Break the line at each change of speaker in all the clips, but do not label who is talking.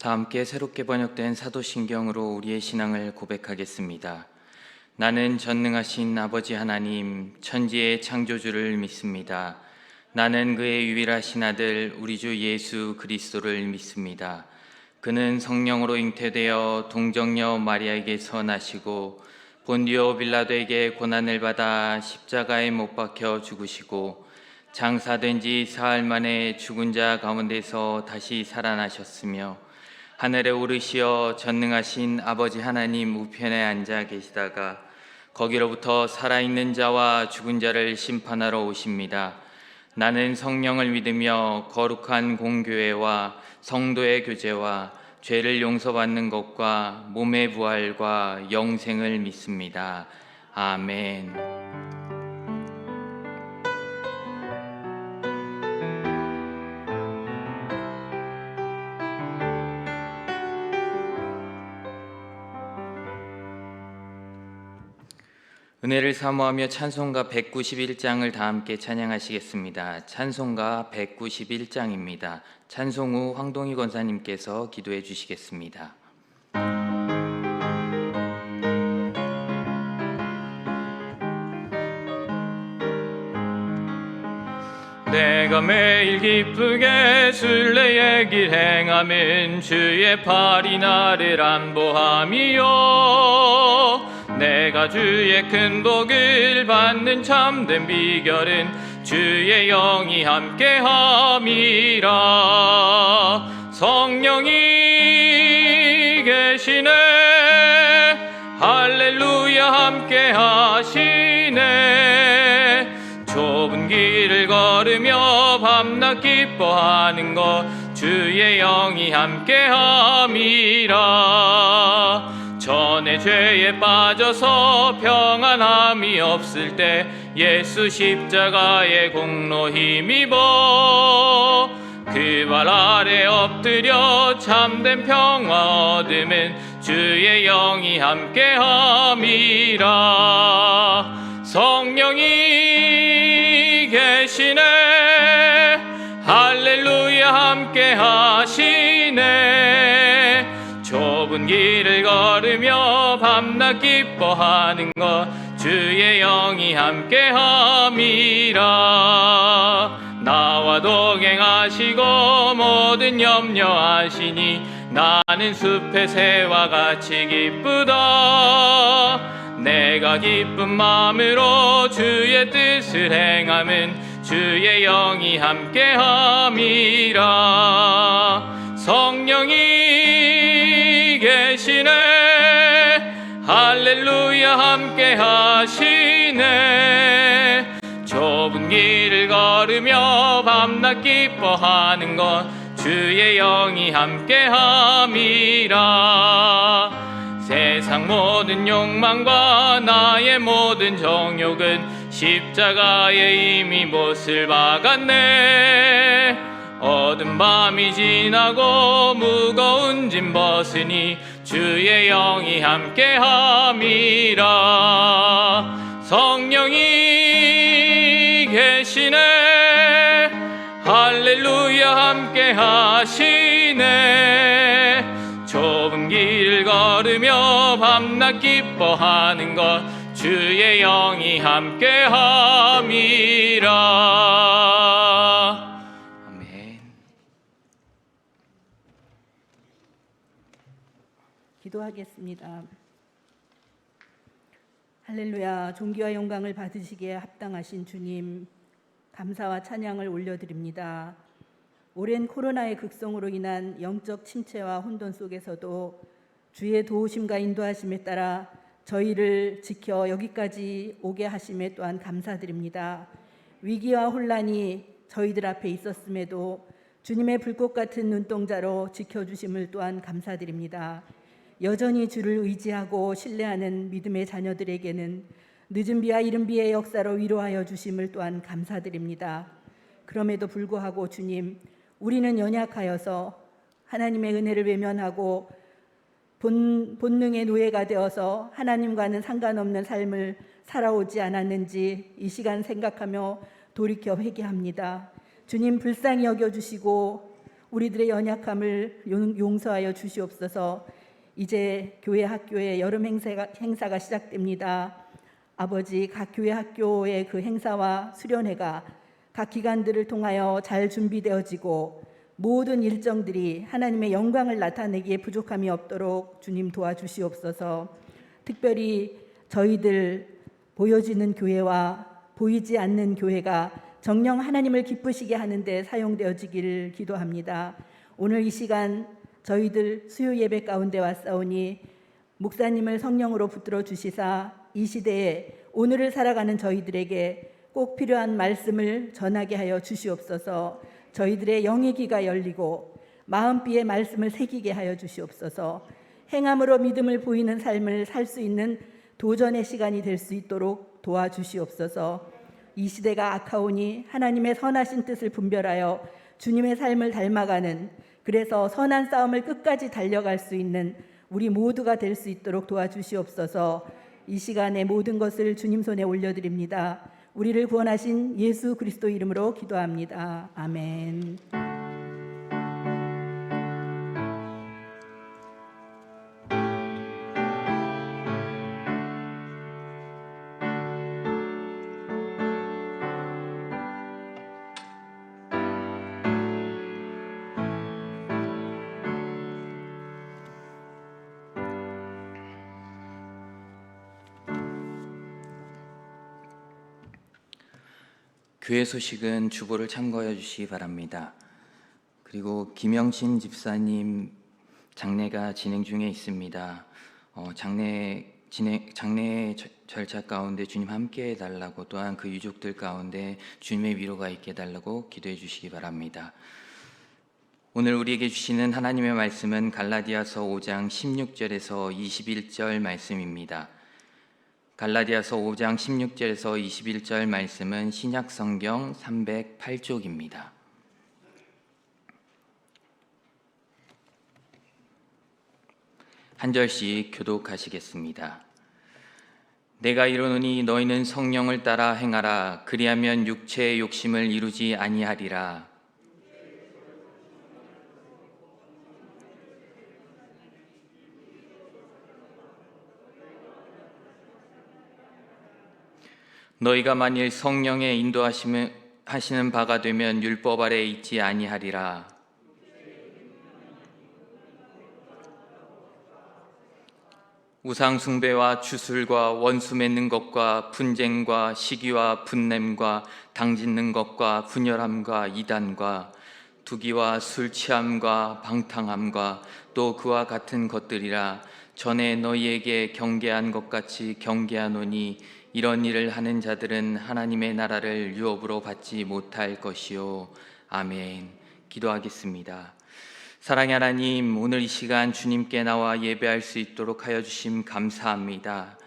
다 함께 새롭게 번역된 사도신경으로 우리의 신앙을 고백하겠습니다. 나는 전능하신 아버지 하나님, 천지의 창조주를 믿습니다. 나는 그의 유일하신 아들 우리 주 예수 그리스도를 믿습니다. 그는 성령으로 잉태되어 동정녀 마리아에게서 나시고 본디오 빌라도에게 고난을 받아 십자가에 못 박혀 죽으시고 장사된 지 사흘 만에 죽은 자 가운데서 다시 살아나셨으며 하늘에 오르시어 전능하신 아버지 하나님 우편에 앉아 계시다가 거기로부터 살아있는 자와 죽은 자를 심판하러 오십니다. 나는 성령을 믿으며 거룩한 공교회와 성도의 교제와 죄를 용서받는 것과 몸의 부활과 영생을 믿습니다. 아멘. 은혜를 사모하며 찬송가 191장을 다 함께 찬양하시겠습니다. 찬송가 191장입니다. 찬송 후 황동희 권사님께서 기도해 주시겠습니다.
내가 매일 기쁘게 순례의 길 행함은 주의 팔이 나를 안보함이요 내가 주의 큰 복을 받는 참된 비결은 주의 영이 함께함이라. 성령이 계시네 할렐루야 함께하시네. 좁은 길을 걸으며 밤낮 기뻐하는 것 주의 영이 함께함이라. 전에 죄에 빠져서 평안함이 없을 때 예수 십자가의 공로 힘입어 그 발 아래 엎드려 참된 평화 얻음은 주의 영이 함께함이라. 성령이 계시네 할렐루야 함께하시네. 좁은 길을 걸으며 밤낮 기뻐하는 것 주의 영이 함께함이라. 나와 동행하시고 모든 염려하시니 나는 숲의 새와 같이 기쁘다. 내가 기쁜 마음으로 주의 뜻을 행함은 주의 영이 함께함이라. 성령이 계시네 할렐루야 함께하시네. 좁은 길을 걸으며 밤낮 기뻐하는 것 주의 영이 함께함이라. 세상 모든 욕망과 나의 모든 정욕은 십자가에 이미 못을 박았네. 어두운 밤이 지나고 무거운 짐 벗으니 주의 영이 함께함이라. 성령이 계시네 할렐루야 함께하시네. 좁은 길을 걸으며 밤낮 기뻐하는 것 주의 영이 함께함이라.
아멘.
기도하겠습니다. 할렐루야. 존귀와 영광을 받으시기에 합당하신 주님, 감사와 찬양을 올려드립니다. 오랜 코로나의 극성으로 인한 영적 침체와 혼돈 속에서도 주의 도우심과 인도하심에 따라 저희를 지켜 여기까지 오게 하심에 또한 감사드립니다. 위기와 혼란이 저희들 앞에 있었음에도 주님의 불꽃 같은 눈동자로 지켜주심을 또한 감사드립니다. 여전히 주를 의지하고 신뢰하는 믿음의 자녀들에게는 늦은 비와 이른 비의 역사로 위로하여 주심을 또한 감사드립니다. 그럼에도 불구하고 주님, 우리는 연약하여서 하나님의 은혜를 외면하고 본능의 노예가 되어서 하나님과는 상관없는 삶을 살아오지 않았는지 이 시간 생각하며 돌이켜 회개합니다. 주님 불쌍히 여겨주시고 우리들의 연약함을 용서하여 주시옵소서. 이제 교회 학교의 여름 행사가 시작됩니다. 아버지, 각 교회 학교의 그 행사와 수련회가 각 기관들을 통하여 잘 준비되어지고 모든 일정들이 하나님의 영광을 나타내기에 부족함이 없도록 주님 도와주시옵소서. 특별히 저희들 보여지는 교회와 보이지 않는 교회가 정녕 하나님을 기쁘시게 하는데 사용되어지기를 기도합니다. 오늘 이 시간 저희들 수요 예배 가운데 왔사오니 목사님을 성령으로 붙들어 주시사 이 시대에 오늘을 살아가는 저희들에게 꼭 필요한 말씀을 전하게 하여 주시옵소서. 저희들의 영의 귀가 열리고 마음비에 말씀을 새기게 하여 주시옵소서. 행함으로 믿음을 보이는 삶을 살 수 있는 도전의 시간이 될 수 있도록 도와주시옵소서. 이 시대가 악하오니 하나님의 선하신 뜻을 분별하여 주님의 삶을 닮아가는, 그래서 선한 싸움을 끝까지 달려갈 수 있는 우리 모두가 될 수 있도록 도와주시옵소서. 이 시간에 모든 것을 주님 손에 올려드립니다. 우리를 구원하신 예수 그리스도 이름으로 기도합니다. 아멘.
교회 소식은 주보를 참고해 주시기 바랍니다. 그리고 김영신 집사님 장례가 진행 중에 있습니다. 장례 절차 가운데 주님 함께 해달라고, 또한 그 유족들 가운데 주님의 위로가 있게 해달라고 기도해 주시기 바랍니다. 오늘 우리에게 주시는 하나님의 말씀은 갈라디아서 5장 16절에서 21절 말씀입니다. 갈라디아서 5장 16절에서 21절 말씀은 신약성경 308쪽입니다. 한 절씩 교독하시겠습니다. 내가 이르노니 너희는 성령을 따라 행하라. 그리하면 육체의 욕심을 이루지 아니하리라. 너희가 만일 성령의 인도하시는 바가 되면 율법 아래 있지 아니하리라. 우상 숭배와 주술과 원수 맺는 것과 분쟁과 시기와 분냄과 당짓는 것과 분열함과 이단과 투기와 술 취함과 방탕함과 또 그와 같은 것들이라. 전에 너희에게 경계한 것 같이 경계하노니 이런 일을 하는 자들은 하나님의 나라를 유업으로 받지 못할 것이요. 아멘. 기도하겠습니다. 사랑의 하나님, 오늘 이 시간 주님께 나와 예배할 수 있도록 하여 주심 감사합니다.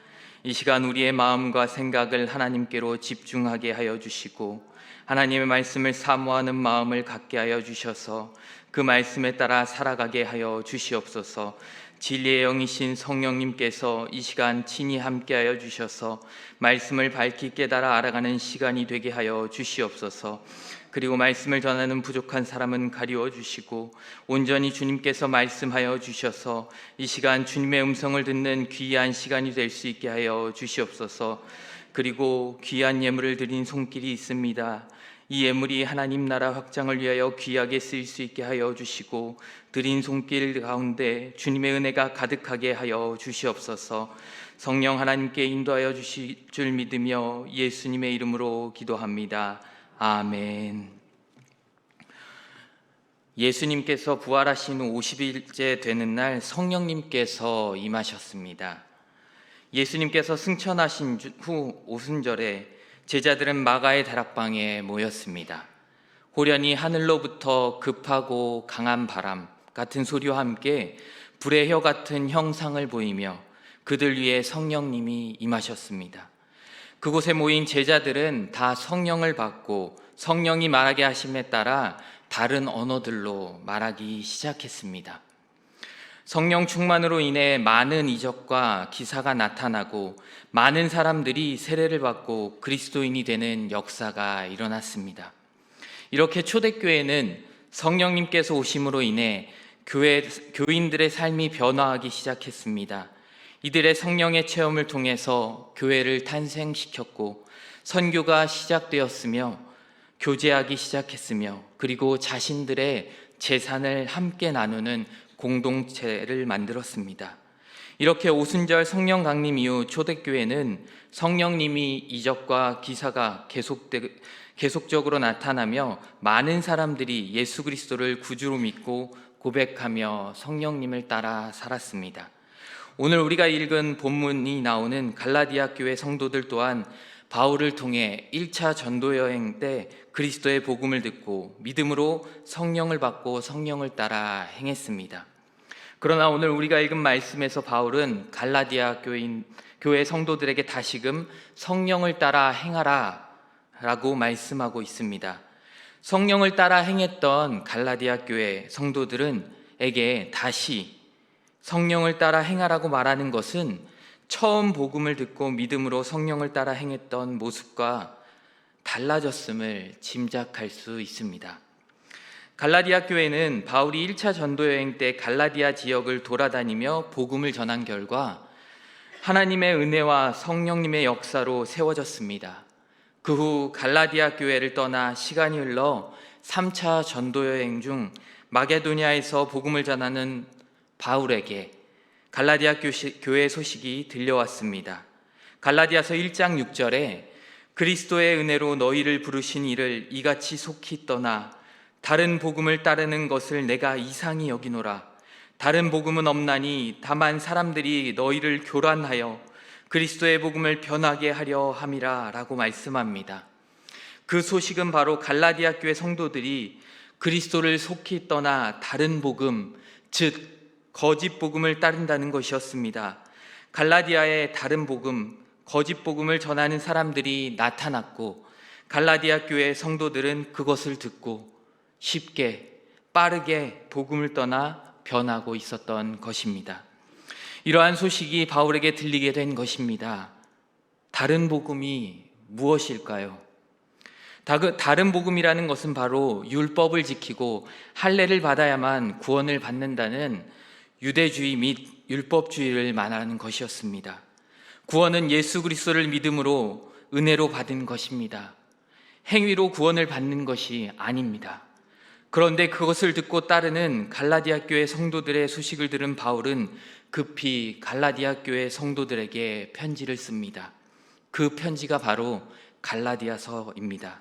이 시간 우리의 마음과 생각을 하나님께로 집중하게 하여 주시고 하나님의 말씀을 사모하는 마음을 갖게 하여 주셔서 그 말씀에 따라 살아가게 하여 주시옵소서. 진리의 영이신 성령님께서 이 시간 친히 함께하여 주셔서 말씀을 밝히 깨달아 알아가는 시간이 되게 하여 주시옵소서. 그리고 말씀을 전하는 부족한 사람은 가리워 주시고 온전히 주님께서 말씀하여 주셔서 이 시간 주님의 음성을 듣는 귀한 시간이 될 수 있게 하여 주시옵소서. 그리고 귀한 예물을 드린 손길이 있습니다. 이 예물이 하나님 나라 확장을 위하여 귀하게 쓰일 수 있게 하여 주시고 드린 손길 가운데 주님의 은혜가 가득하게 하여 주시옵소서. 성령 하나님께 인도하여 주실 줄 믿으며 예수님의 이름으로 기도합니다. 아멘. 예수님께서 부활하신 50일째 되는 날 성령님께서 임하셨습니다. 예수님께서 승천하신 후 오순절에 제자들은 마가의 다락방에 모였습니다. 호련히 하늘로부터 급하고 강한 바람 같은 소리와 함께 불의 혀 같은 형상을 보이며 그들 위에 성령님이 임하셨습니다. 그곳에 모인 제자들은 다 성령을 받고 성령이 말하게 하심에 따라 다른 언어들로 말하기 시작했습니다. 성령 충만으로 인해 많은 이적과 기사가 나타나고 많은 사람들이 세례를 받고 그리스도인이 되는 역사가 일어났습니다. 이렇게 초대교회는 성령님께서 오심으로 인해 교인들의 삶이 변화하기 시작했습니다. 이들의 성령의 체험을 통해서 교회를 탄생시켰고 선교가 시작되었으며 교제하기 시작했으며 그리고 자신들의 재산을 함께 나누는 공동체를 만들었습니다. 이렇게 오순절 성령 강림 이후 초대교회는 성령님이 이적과 기사가 계속적으로 나타나며 많은 사람들이 예수 그리스도를 구주로 믿고 고백하며 성령님을 따라 살았습니다. 오늘 우리가 읽은 본문이 나오는 갈라디아 교회 성도들 또한 바울을 통해 1차 전도 여행 때 그리스도의 복음을 듣고 믿음으로 성령을 받고 성령을 따라 행했습니다. 그러나 오늘 우리가 읽은 말씀에서 바울은 갈라디아 교회 성도들에게 다시금 성령을 따라 행하라 라고 말씀하고 있습니다. 성령을 따라 행했던 갈라디아 교회 성도들에게 다시 성령을 따라 행하라고 말하는 것은 처음 복음을 듣고 믿음으로 성령을 따라 행했던 모습과 달라졌음을 짐작할 수 있습니다. 갈라디아 교회는 바울이 1차 전도 여행 때 갈라디아 지역을 돌아다니며 복음을 전한 결과 하나님의 은혜와 성령님의 역사로 세워졌습니다. 그 후 갈라디아 교회를 떠나 시간이 흘러 3차 전도 여행 중 마게도니아에서 복음을 전하는 바울에게 갈라디아 교회 소식이 들려왔습니다. 갈라디아서 1장 6절에 그리스도의 은혜로 너희를 부르신 이를 이같이 속히 떠나 다른 복음을 따르는 것을 내가 이상히 여기노라. 다른 복음은 없나니 다만 사람들이 너희를 교란하여 그리스도의 복음을 변하게 하려 함이라 라고 말씀합니다. 그 소식은 바로 갈라디아 교회 성도들이 그리스도를 속히 떠나 다른 복음, 즉 거짓 복음을 따른다는 것이었습니다. 갈라디아의 다른 복음, 거짓 복음을 전하는 사람들이 나타났고 갈라디아 교회 성도들은 그것을 듣고 쉽게 빠르게 복음을 떠나 변하고 있었던 것입니다. 이러한 소식이 바울에게 들리게 된 것입니다. 다른 복음이 무엇일까요? 다른 복음이라는 것은 바로 율법을 지키고 할례를 받아야만 구원을 받는다는 유대주의 및 율법주의를 말하는 것이었습니다. 구원은 예수 그리스도를 믿음으로 은혜로 받은 것입니다. 행위로 구원을 받는 것이 아닙니다. 그런데 그것을 듣고 따르는 갈라디아 교회 성도들의 소식을 들은 바울은 급히 갈라디아 교회 성도들에게 편지를 씁니다. 그 편지가 바로 갈라디아서입니다.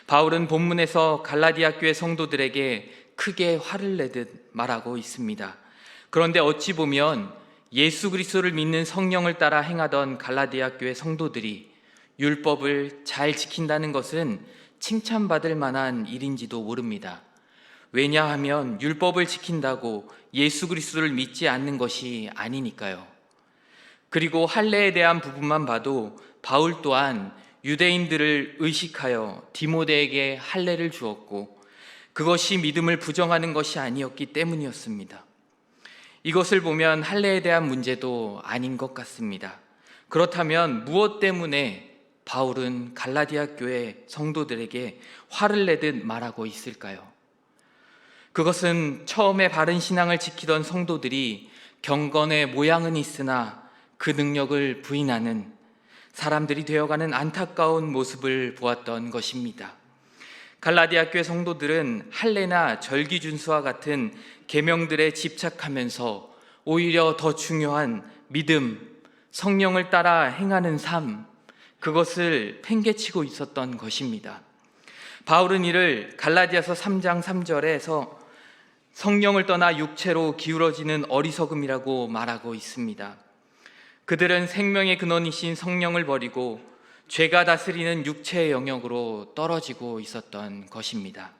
바울은 본문에서 갈라디아 교회 성도들에게 크게 화를 내듯 말하고 있습니다. 그런데 어찌 보면 예수 그리스도를 믿는 성령을 따라 행하던 갈라디아 교회 성도들이 율법을 잘 지킨다는 것은 칭찬받을 만한 일인지도 모릅니다. 왜냐하면 율법을 지킨다고 예수 그리스도를 믿지 않는 것이 아니니까요. 그리고 할례에 대한 부분만 봐도 바울 또한 유대인들을 의식하여 디모데에게 할례를 주었고 그것이 믿음을 부정하는 것이 아니었기 때문이었습니다. 이것을 보면 할례에 대한 문제도 아닌 것 같습니다. 그렇다면 무엇 때문에 바울은 갈라디아 교회 성도들에게 화를 내듯 말하고 있을까요? 그것은 처음에 바른 신앙을 지키던 성도들이 경건의 모양은 있으나 그 능력을 부인하는 사람들이 되어가는 안타까운 모습을 보았던 것입니다. 갈라디아 교회 성도들은 할례나 절기 준수와 같은 계명들에 집착하면서 오히려 더 중요한 믿음, 성령을 따라 행하는 삶, 그것을 팽개치고 있었던 것입니다. 바울은 이를 갈라디아서 3장 3절에서 성령을 떠나 육체로 기울어지는 어리석음이라고 말하고 있습니다. 그들은 생명의 근원이신 성령을 버리고 죄가 다스리는 육체의 영역으로 떨어지고 있었던 것입니다.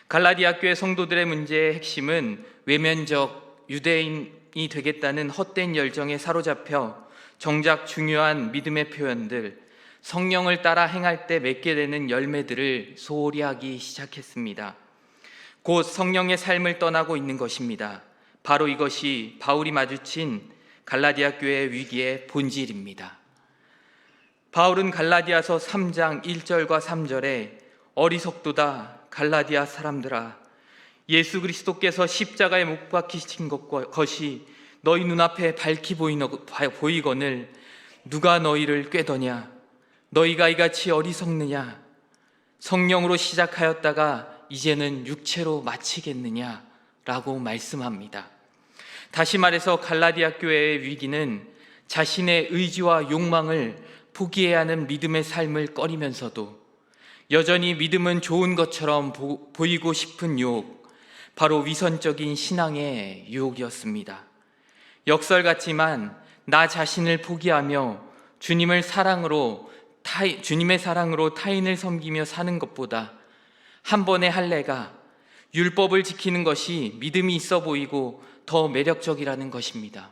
갈라디아 교회 성도들의 문제의 핵심은 외면적 유대인이 되겠다는 헛된 열정에 사로잡혀 정작 중요한 믿음의 표현들, 성령을 따라 행할 때 맺게 되는 열매들을 소홀히 하기 시작했습니다. 곧 성령의 삶을 떠나고 있는 것입니다. 바로 이것이 바울이 마주친 갈라디아 교회의 위기의 본질입니다. 바울은 갈라디아서 3장 1절과 3절에 어리석도다 갈라디아 사람들아 예수 그리스도께서 십자가에 못 박히신 것이 너희 눈앞에 밝히 보이거늘 누가 너희를 꾀더냐? 너희가 이같이 어리석느냐? 성령으로 시작하였다가 이제는 육체로 마치겠느냐? 라고 말씀합니다. 다시 말해서 갈라디아 교회의 위기는 자신의 의지와 욕망을 포기해야 하는 믿음의 삶을 꺼리면서도 여전히 믿음은 좋은 것처럼 보이고 싶은 유혹, 바로 위선적인 신앙의 유혹이었습니다. 역설 같지만 나 자신을 포기하며 주님의 사랑으로 타인을 섬기며 사는 것보다 한 번의 할례가 율법을 지키는 것이 믿음이 있어 보이고 더 매력적이라는 것입니다.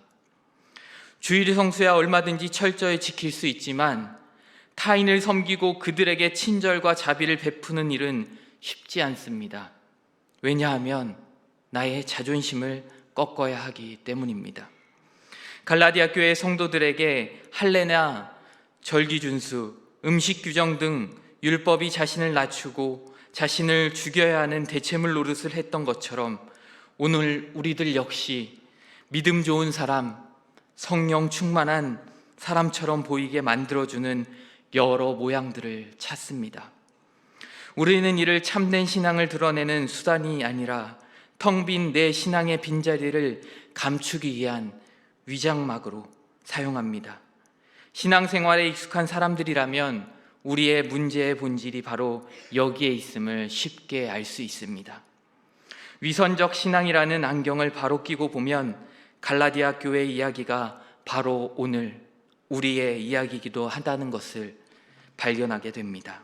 주일 성수야 얼마든지 철저히 지킬 수 있지만 타인을 섬기고 그들에게 친절과 자비를 베푸는 일은 쉽지 않습니다. 왜냐하면 나의 자존심을 꺾어야 하기 때문입니다. 갈라디아 교회 성도들에게 할례나 절기 준수, 음식 규정 등 율법이 자신을 낮추고 자신을 죽여야 하는 대체물 노릇을 했던 것처럼 오늘 우리들 역시 믿음 좋은 사람, 성령 충만한 사람처럼 보이게 만들어주는 여러 모양들을 찾습니다. 우리는 이를 참된 신앙을 드러내는 수단이 아니라 텅 빈 내 신앙의 빈자리를 감추기 위한 위장막으로 사용합니다. 신앙생활에 익숙한 사람들이라면 우리의 문제의 본질이 바로 여기에 있음을 쉽게 알 수 있습니다. 위선적 신앙이라는 안경을 바로 끼고 보면 갈라디아 교회 이야기가 바로 오늘 우리의 이야기이기도 하다는 것을 발견하게 됩니다.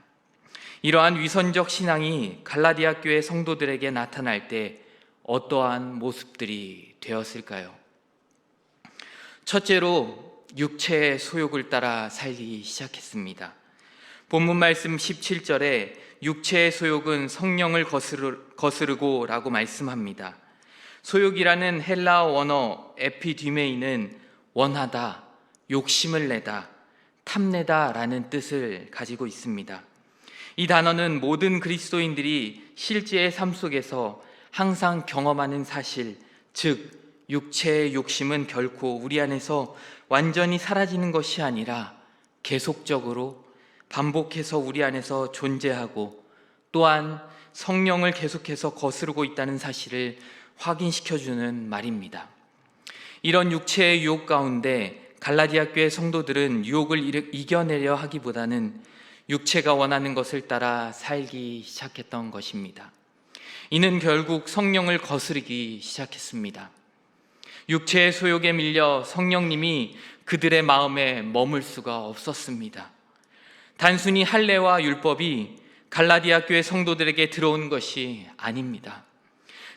이러한 위선적 신앙이 갈라디아 교회 성도들에게 나타날 때 어떠한 모습들이 되었을까요? 첫째로 육체의 소욕을 따라 살기 시작했습니다. 본문 말씀 17절에 육체의 소욕은 성령을 거스르고 라고 말씀합니다. 소욕이라는 헬라어 원어 에피디메이는 원하다, 욕심을 내다, 탐내다 라는 뜻을 가지고 있습니다. 이 단어는 모든 그리스도인들이 실제의 삶 속에서 항상 경험하는 사실, 즉 육체의 욕심은 결코 우리 안에서 완전히 사라지는 것이 아니라 계속적으로 반복해서 우리 안에서 존재하고 또한 성령을 계속해서 거스르고 있다는 사실을 확인시켜주는 말입니다. 이런 육체의 유혹 가운데 갈라디아 교회 성도들은 유혹을 이겨내려 하기보다는 육체가 원하는 것을 따라 살기 시작했던 것입니다. 이는 결국 성령을 거스르기 시작했습니다. 육체의 소욕에 밀려 성령님이 그들의 마음에 머물 수가 없었습니다. 단순히 할례와 율법이 갈라디아 교회 성도들에게 들어온 것이 아닙니다.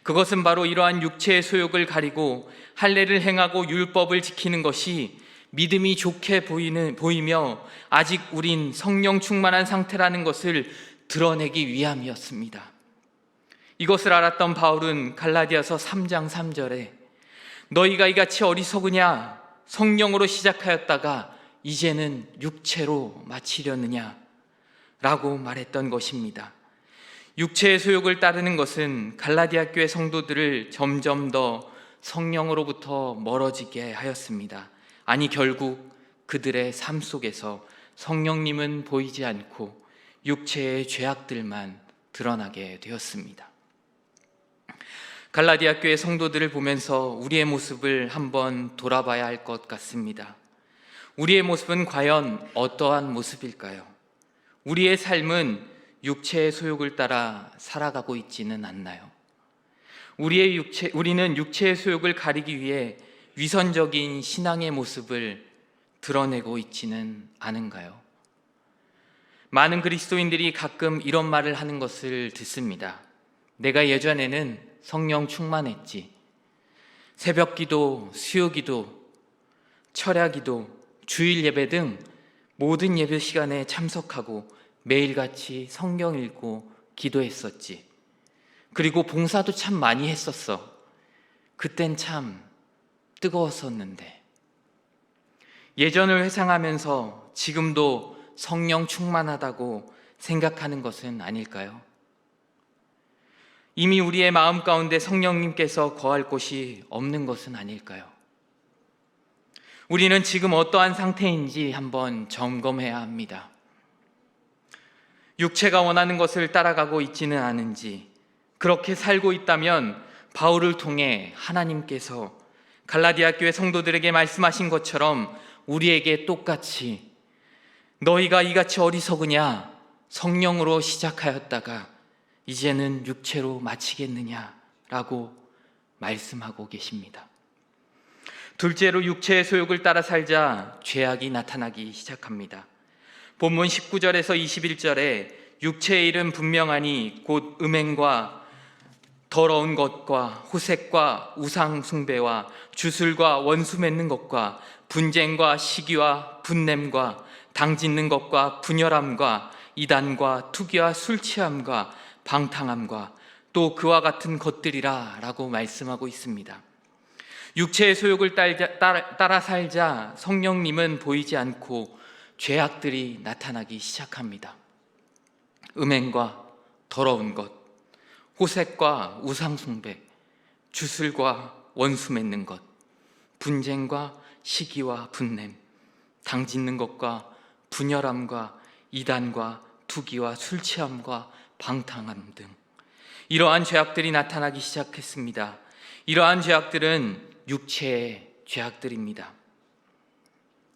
그것은 바로 이러한 육체의 소욕을 가리고 할례를 행하고 율법을 지키는 것이 믿음이 좋게 보이며 아직 우린 성령 충만한 상태라는 것을 드러내기 위함이었습니다. 이것을 알았던 바울은 갈라디아서 3장 3절에 너희가 이같이 어리석으냐? 성령으로 시작하였다가 이제는 육체로 마치려느냐? 라고 말했던 것입니다. 육체의 소욕을 따르는 것은 갈라디아 교회 성도들을 점점 더 성령으로부터 멀어지게 하였습니다. 아니 결국 그들의 삶 속에서 성령님은 보이지 않고 육체의 죄악들만 드러나게 되었습니다. 갈라디아 교회 성도들을 보면서 우리의 모습을 한번 돌아봐야 할 것 같습니다. 우리의 모습은 과연 어떠한 모습일까요? 우리의 삶은 육체의 소욕을 따라 살아가고 있지는 않나요? 우리는 육체의 소욕을 가리기 위해 위선적인 신앙의 모습을 드러내고 있지는 않은가요? 많은 그리스도인들이 가끔 이런 말을 하는 것을 듣습니다. 내가 예전에는 성령 충만했지. 새벽 기도, 수요 기도, 철야 기도, 주일 예배 등 모든 예배 시간에 참석하고 매일같이 성경 읽고 기도했었지. 그리고 봉사도 참 많이 했었어. 그땐 참 뜨거웠었는데. 예전을 회상하면서 지금도 성령 충만하다고 생각하는 것은 아닐까요? 이미 우리의 마음 가운데 성령님께서 거할 곳이 없는 것은 아닐까요? 우리는 지금 어떠한 상태인지 한번 점검해야 합니다. 육체가 원하는 것을 따라가고 있지는 않은지, 그렇게 살고 있다면 바울을 통해 하나님께서 갈라디아 교회 성도들에게 말씀하신 것처럼 우리에게 똑같이 너희가 이같이 어리석으냐, 성령으로 시작하였다가 이제는 육체로 마치겠느냐라고 말씀하고 계십니다. 둘째로 육체의 소욕을 따라 살자 죄악이 나타나기 시작합니다. 본문 19절에서 21절에 육체의 일은 분명하니 곧 음행과 더러운 것과 호색과 우상 숭배와 주술과 원수 맺는 것과 분쟁과 시기와 분냄과 당짓는 것과 분열함과 이단과 투기와 술 취함과 방탕함과 또 그와 같은 것들이라 라고 말씀하고 있습니다. 육체의 소욕을 따라 살자 성령님은 보이지 않고 죄악들이 나타나기 시작합니다. 음행과 더러운 것, 호색과 우상숭배, 주술과 원수 맺는 것, 분쟁과 시기와 분냄, 당짓는 것과 분열함과 이단과 투기와 술 취함과 방탕함 등 이러한 죄악들이 나타나기 시작했습니다. 이러한 죄악들은 육체의 죄악들입니다.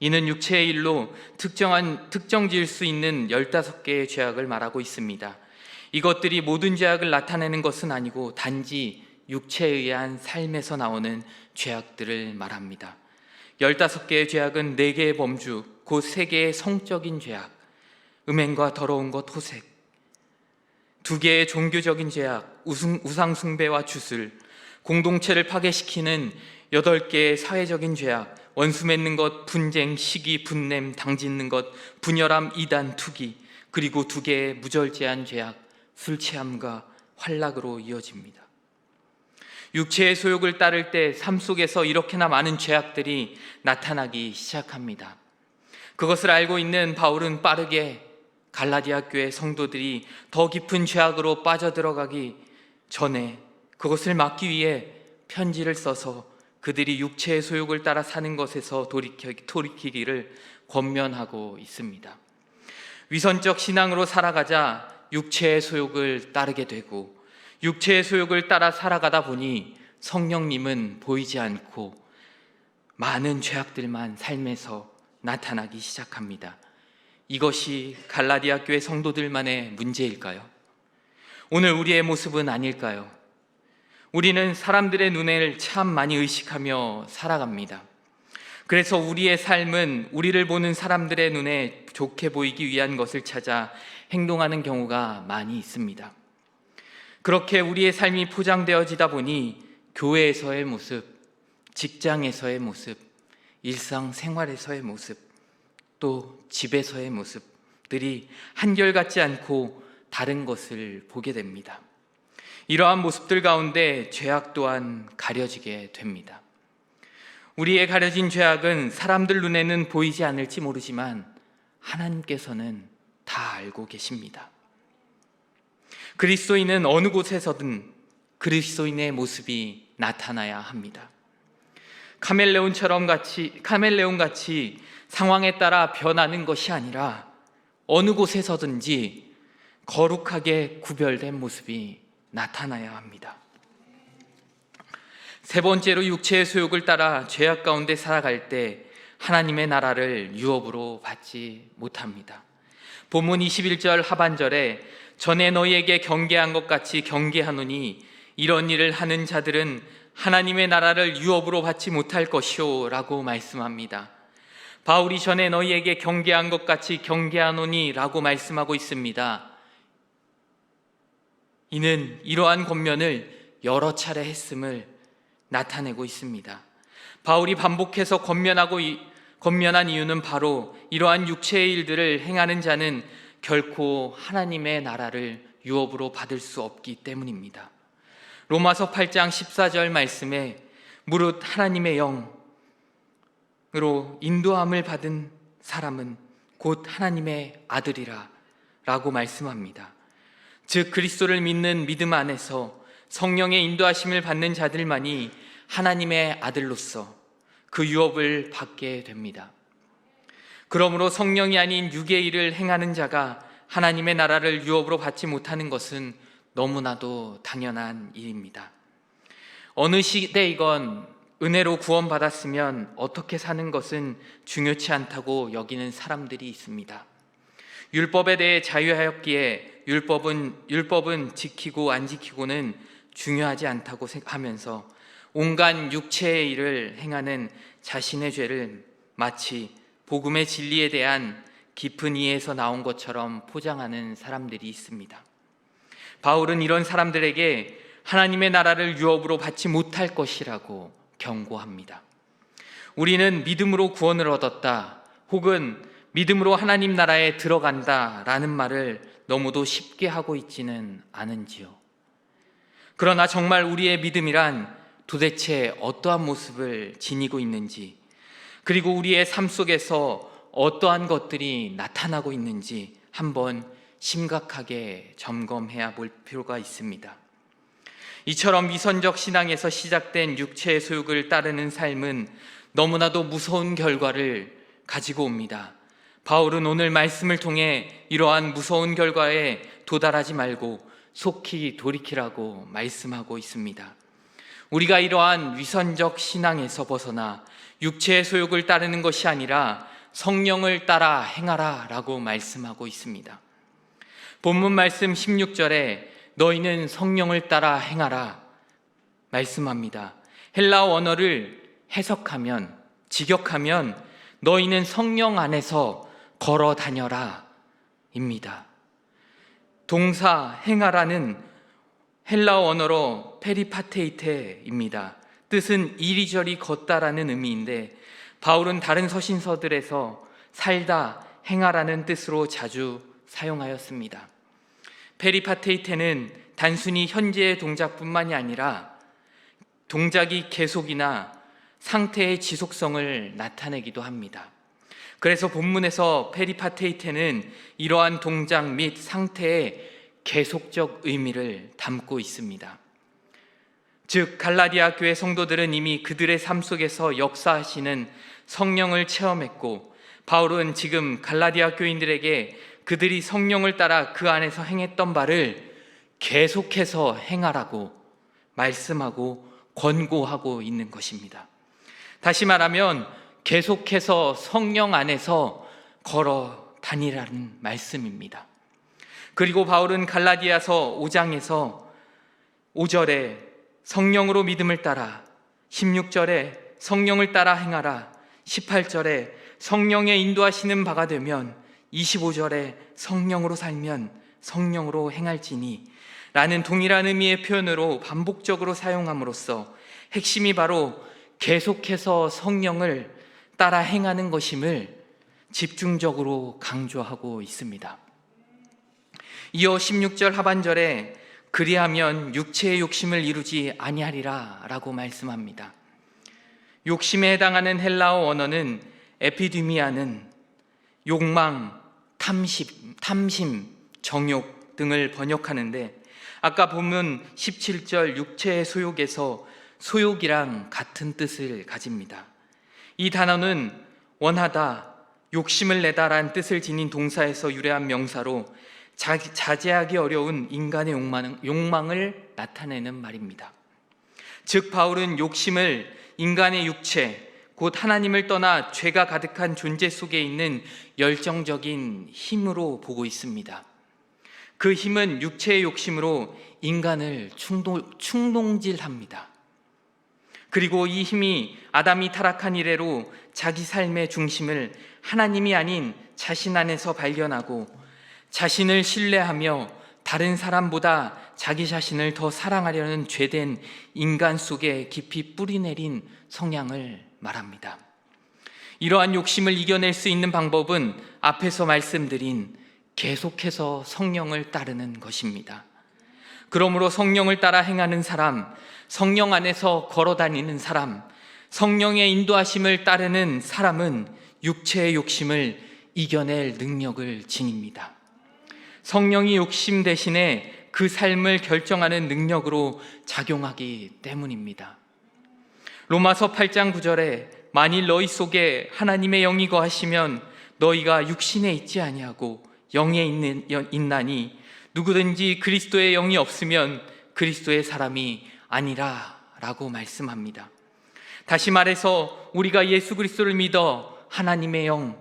이는 육체의 일로 특정 지을 수 있는 15개의 죄악을 말하고 있습니다. 이것들이 모든 죄악을 나타내는 것은 아니고 단지 육체에 의한 삶에서 나오는 죄악들을 말합니다. 15개의 죄악은 4개의 범주, 곧 3개의 성적인 죄악, 음행과 더러운 것, 호색, 2개의 종교적인 죄악, 우상 숭배와 주술, 공동체를 파괴시키는 8개의 사회적인 죄악, 원수 맺는 것, 분쟁, 시기, 분냄, 당짓는 것, 분열함, 이단, 투기, 그리고 2개의 무절제한 죄악, 술 취함과 환락으로 이어집니다. 육체의 소욕을 따를 때 삶 속에서 이렇게나 많은 죄악들이 나타나기 시작합니다. 그것을 알고 있는 바울은 빠르게 갈라디아 교회 성도들이 더 깊은 죄악으로 빠져들어가기 전에 그것을 막기 위해 편지를 써서 그들이 육체의 소욕을 따라 사는 것에서 돌이키기를 권면하고 있습니다. 위선적 신앙으로 살아가자 육체의 소욕을 따르게 되고 육체의 소욕을 따라 살아가다 보니 성령님은 보이지 않고 많은 죄악들만 삶에서 나타나기 시작합니다. 이것이 갈라디아 교회 성도들만의 문제일까요? 오늘 우리의 모습은 아닐까요? 우리는 사람들의 눈을 참 많이 의식하며 살아갑니다. 그래서 우리의 삶은 우리를 보는 사람들의 눈에 좋게 보이기 위한 것을 찾아 행동하는 경우가 많이 있습니다. 그렇게 우리의 삶이 포장되어지다 보니 교회에서의 모습, 직장에서의 모습, 일상생활에서의 모습, 또 집에서의 모습들이 한결같지 않고 다른 것을 보게 됩니다. 이러한 모습들 가운데 죄악 또한 가려지게 됩니다. 우리의 가려진 죄악은 사람들 눈에는 보이지 않을지 모르지만 하나님께서는 다 알고 계십니다. 그리스도인은 어느 곳에서든 그리스도인의 모습이 나타나야 합니다. 카멜레온 같이 상황에 따라 변하는 것이 아니라 어느 곳에서든지 거룩하게 구별된 모습이 나타나야 합니다. 세 번째로 육체의 소욕을 따라 죄악 가운데 살아갈 때 하나님의 나라를 유업으로 받지 못합니다. 본문 21절 하반절에 전에 너희에게 경계한 것 같이 경계하노니 이런 일을 하는 자들은 하나님의 나라를 유업으로 받지 못할 것이오 라고 말씀합니다. 바울이 전에 너희에게 경계한 것 같이 경계하노니 라고 말씀하고 있습니다. 이는 이러한 권면을 여러 차례 했음을 나타내고 있습니다. 바울이 반복해서 권면한 이유는 바로 이러한 육체의 일들을 행하는 자는 결코 하나님의 나라를 유업으로 받을 수 없기 때문입니다. 로마서 8장 14절 말씀에 무릇 하나님의 영으로 인도함을 받은 사람은 곧 하나님의 아들이라 라고 말씀합니다. 즉 그리스도를 믿는 믿음 안에서 성령의 인도하심을 받는 자들만이 하나님의 아들로서 그 유업을 받게 됩니다. 그러므로 성령이 아닌 육의 일을 행하는 자가 하나님의 나라를 유업으로 받지 못하는 것은 너무나도 당연한 일입니다. 어느 시대이건 은혜로 구원받았으면 어떻게 사는 것은 중요치 않다고 여기는 사람들이 있습니다. 율법에 대해 자유하였기에 율법은 지키고 안 지키고는 중요하지 않다고 하면서 온갖 육체의 일을 행하는 자신의 죄를 마치 복음의 진리에 대한 깊은 이해에서 나온 것처럼 포장하는 사람들이 있습니다. 바울은 이런 사람들에게 하나님의 나라를 유업으로 받지 못할 것이라고 경고합니다. 우리는 믿음으로 구원을 얻었다, 혹은 믿음으로 하나님 나라에 들어간다 라는 말을 너무도 쉽게 하고 있지는 않은지요. 그러나 정말 우리의 믿음이란 도대체 어떠한 모습을 지니고 있는지, 그리고 우리의 삶 속에서 어떠한 것들이 나타나고 있는지 한번 심각하게 점검해야 볼 필요가 있습니다. 이처럼 위선적 신앙에서 시작된 육체의 소욕을 따르는 삶은 너무나도 무서운 결과를 가지고 옵니다. 바울은 오늘 말씀을 통해 이러한 무서운 결과에 도달하지 말고 속히 돌이키라고 말씀하고 있습니다. 우리가 이러한 위선적 신앙에서 벗어나 육체의 소욕을 따르는 것이 아니라 성령을 따라 행하라 라고 말씀하고 있습니다. 본문 말씀 16절에 너희는 성령을 따라 행하라 말씀합니다. 헬라어 원어를 해석하면, 직역하면 너희는 성령 안에서 걸어 다녀라 입니다. 동사 행하라는 헬라어 원어로 페리파테이테입니다. 뜻은 이리저리 걷다라는 의미인데 바울은 다른 서신서들에서 살다, 행하라는 뜻으로 자주 사용하였습니다. 페리파테이테는 단순히 현재의 동작뿐만이 아니라 동작이 계속이나 상태의 지속성을 나타내기도 합니다. 그래서 본문에서 페리파테이테는 이러한 동작 및 상태의 계속적 의미를 담고 있습니다. 즉 갈라디아 교회 성도들은 이미 그들의 삶 속에서 역사하시는 성령을 체험했고, 바울은 지금 갈라디아 교인들에게 그들이 성령을 따라 그 안에서 행했던 바를 계속해서 행하라고 말씀하고 권고하고 있는 것입니다. 다시 말하면 계속해서 성령 안에서 걸어 다니라는 말씀입니다. 그리고 바울은 갈라디아서 5장에서 5절에 성령으로 믿음을 따라, 16절에 성령을 따라 행하라, 18절에 성령의 인도하시는 바가 되면, 25절에 성령으로 살면 성령으로 행할지니 라는 동일한 의미의 표현으로 반복적으로 사용함으로써 핵심이 바로 계속해서 성령을 따라 행하는 것임을 집중적으로 강조하고 있습니다. 이어 16절 하반절에 그리하면 육체의 욕심을 이루지 아니하리라 라고 말씀합니다. 욕심에 해당하는 헬라어 원어는 에피디미아는 욕망, 탐심, 정욕 등을 번역하는데, 아까 보면 17절 육체의 소욕에서 소욕이랑 같은 뜻을 가집니다. 이 단어는 원하다, 욕심을 내다라는 뜻을 지닌 동사에서 유래한 명사로 자제하기 어려운 인간의 욕망을 나타내는 말입니다. 즉 바울은 욕심을 인간의 육체, 곧 하나님을 떠나 죄가 가득한 존재 속에 있는 열정적인 힘으로 보고 있습니다. 그 힘은 육체의 욕심으로 인간을 충동질합니다. 그리고 이 힘이 아담이 타락한 이래로 자기 삶의 중심을 하나님이 아닌 자신 안에서 발견하고 자신을 신뢰하며 다른 사람보다 자기 자신을 더 사랑하려는 죄된 인간 속에 깊이 뿌리내린 성향을 말합니다. 이러한 욕심을 이겨낼 수 있는 방법은 앞에서 말씀드린 계속해서 성령을 따르는 것입니다. 그러므로 성령을 따라 행하는 사람, 성령 안에서 걸어다니는 사람, 성령의 인도하심을 따르는 사람은 육체의 욕심을 이겨낼 능력을 지닙니다. 성령이 욕심 대신에 그 삶을 결정하는 능력으로 작용하기 때문입니다. 로마서 8장 9절에 만일 너희 속에 하나님의 영이 거하시면 너희가 육신에 있지 아니하고 영에 있나니 누구든지 그리스도의 영이 없으면 그리스도의 사람이 아니라 라고 말씀합니다. 다시 말해서 우리가 예수 그리스도를 믿어 하나님의 영,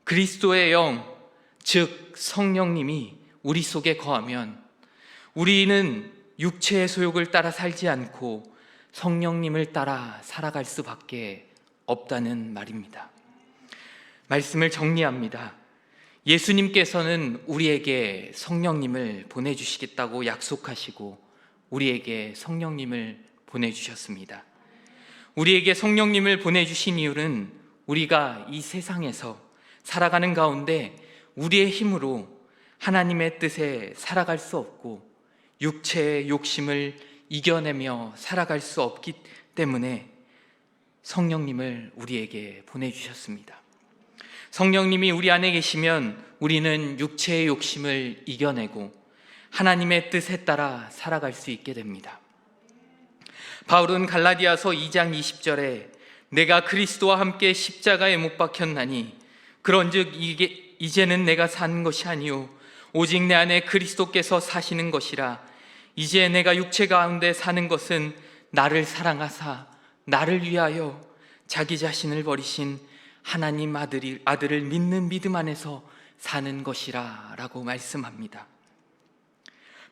그리스도의 영, 즉 성령님이 우리 속에 거하면 우리는 육체의 소욕을 따라 살지 않고 성령님을 따라 살아갈 수밖에 없다는 말입니다. 말씀을 정리합니다. 예수님께서는 우리에게 성령님을 보내주시겠다고 약속하시고 우리에게 성령님을 보내주셨습니다. 우리에게 성령님을 보내주신 이유는 우리가 이 세상에서 살아가는 가운데 우리의 힘으로 하나님의 뜻에 살아갈 수 없고 육체의 욕심을 이겨내며 살아갈 수 없기 때문에 성령님을 우리에게 보내주셨습니다. 성령님이 우리 안에 계시면 우리는 육체의 욕심을 이겨내고 하나님의 뜻에 따라 살아갈 수 있게 됩니다. 바울은 갈라디아서 2장 20절에 내가 그리스도와 함께 십자가에 못 박혔나니 그런즉 이제는 내가 사는 것이 아니요 오직 내 안에 그리스도께서 사시는 것이라. 이제 내가 육체 가운데 사는 것은 나를 사랑하사 나를 위하여 자기 자신을 버리신 하나님 아들을 믿는 믿음 안에서 사는 것이라 라고 말씀합니다.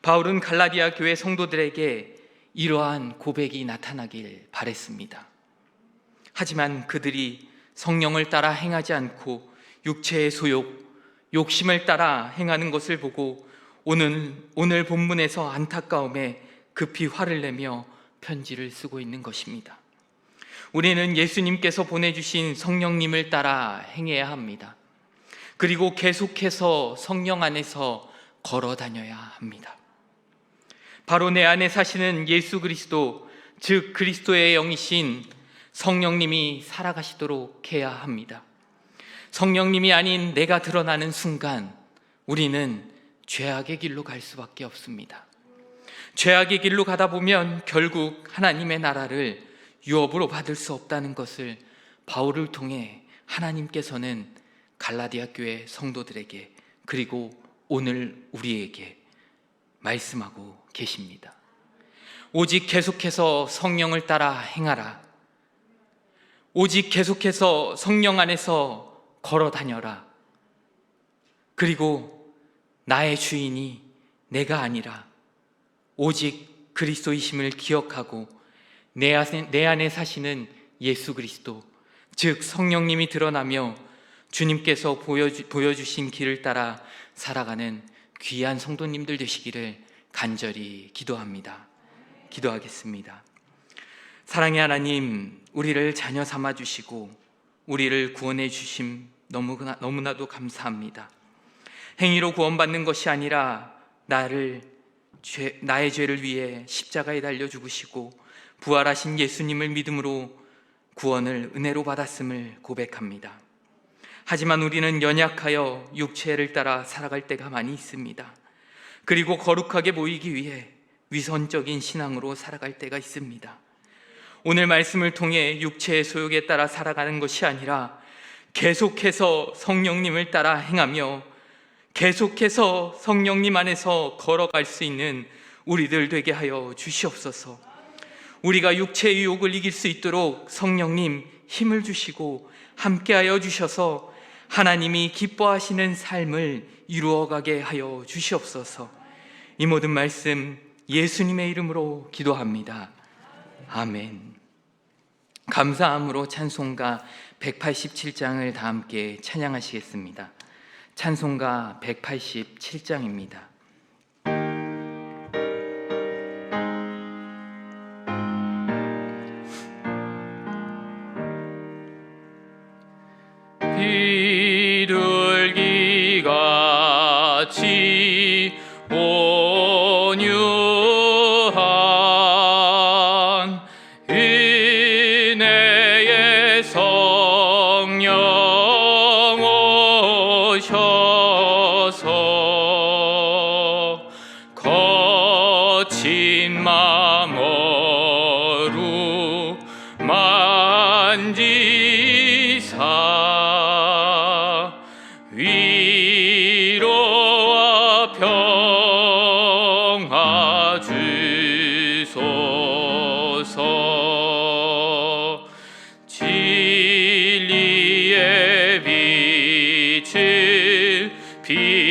바울은 갈라디아 교회 성도들에게 이러한 고백이 나타나길 바랬습니다. 하지만 그들이 성령을 따라 행하지 않고 육체의 소욕, 욕심을 따라 행하는 것을 보고 오늘 본문에서 안타까움에 급히 화를 내며 편지를 쓰고 있는 것입니다. 우리는 예수님께서 보내주신 성령님을 따라 행해야 합니다. 그리고 계속해서 성령 안에서 걸어 다녀야 합니다. 바로 내 안에 사시는 예수 그리스도, 즉 그리스도의 영이신 성령님이 살아가시도록 해야 합니다. 성령님이 아닌 내가 드러나는 순간 우리는 죄악의 길로 갈 수밖에 없습니다. 죄악의 길로 가다 보면 결국 하나님의 나라를 유업으로 받을 수 없다는 것을 바울을 통해 하나님께서는 갈라디아 교회 성도들에게 그리고 오늘 우리에게 말씀하고 계십니다. 오직 계속해서 성령을 따라 행하라. 오직 계속해서 성령 안에서 걸어 다녀라. 그리고 나의 주인이 내가 아니라 오직 그리스도이심을 기억하고 내 안에 사시는 예수 그리스도, 즉 성령님이 드러나며 주님께서 보여주신 길을 따라 살아가는 귀한 성도님들 되시기를 간절히 기도합니다. 기도하겠습니다. 사랑의 하나님, 우리를 자녀 삼아 주시고 우리를 구원해 주심 너무나도 감사합니다. 행위로 구원받는 것이 아니라 나의 죄를 위해 십자가에 달려 죽으시고 부활하신 예수님을 믿음으로 구원을 은혜로 받았음을 고백합니다. 하지만 우리는 연약하여 육체를 따라 살아갈 때가 많이 있습니다. 그리고 거룩하게 보이기 위해 위선적인 신앙으로 살아갈 때가 있습니다. 오늘 말씀을 통해 육체의 소욕에 따라 살아가는 것이 아니라 계속해서 성령님을 따라 행하며 계속해서 성령님 안에서 걸어갈 수 있는 우리들 되게 하여 주시옵소서. 우리가 육체의 유혹을 이길 수 있도록 성령님 힘을 주시고 함께하여 주셔서 하나님이 기뻐하시는 삶을 이루어가게 하여 주시옵소서. 이 모든 말씀 예수님의 이름으로 기도합니다. 아멘. 감사함으로 찬송가 187장을 다 함께 찬양하시겠습니다. 찬송가 187장입니다.
비둘기같이 온유한 은혜의 성령 오셔서 친맘으로 만지사 위로와 평화 주소서. 진리의 빛을 비추사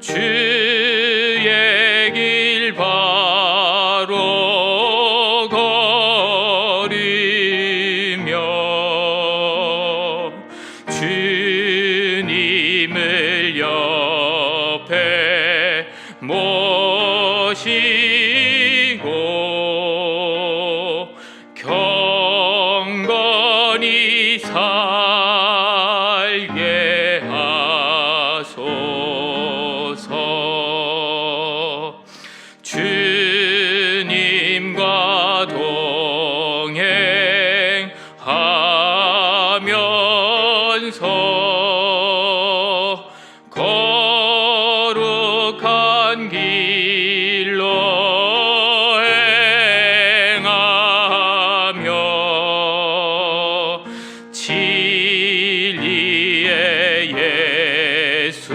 주의 길 바로 걸으며 주님을 옆에 모시고 경건히 살게 하소서. 주님과 동행하면서 거룩한 길로 행하며 진리의 예수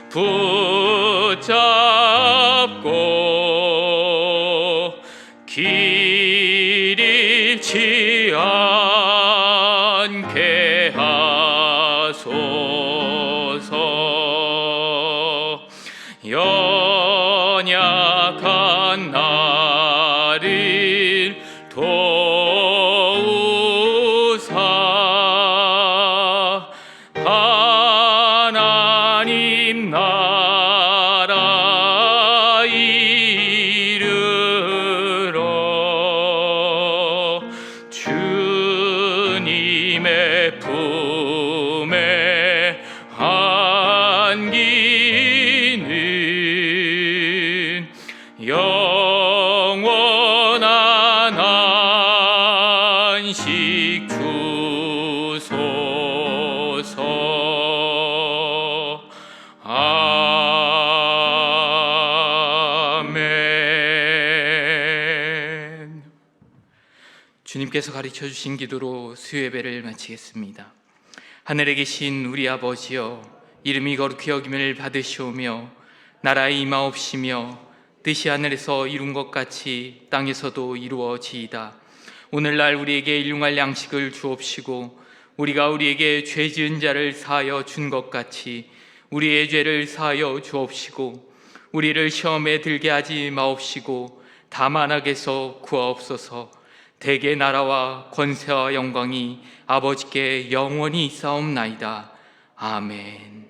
붙잡고 길 잃지 않게 하소서. 연약한 나를 도우사 하나님 나라 이르러 주님의 품에 안기는 영원한 안식 주소서. 아멘.
주님께서 가르쳐 주신 기도로 수요예배를 마치겠습니다. 하늘에 계신 우리 아버지여, 이름이 거룩히 여김을 받으시오며 나라의 임하옵시며 뜻이 하늘에서 이룬 것 같이 땅에서도 이루어지이다. 오늘날 우리에게 일용할 양식을 주옵시고 우리가 우리에게 죄 지은 자를 사하여 준 것 같이 우리의 죄를 사하여 주옵시고 우리를 시험에 들게 하지 마옵시고 다만 악에서 구하옵소서. 대개 나라와 권세와 영광이 아버지께 영원히 있사옵나이다. 아멘.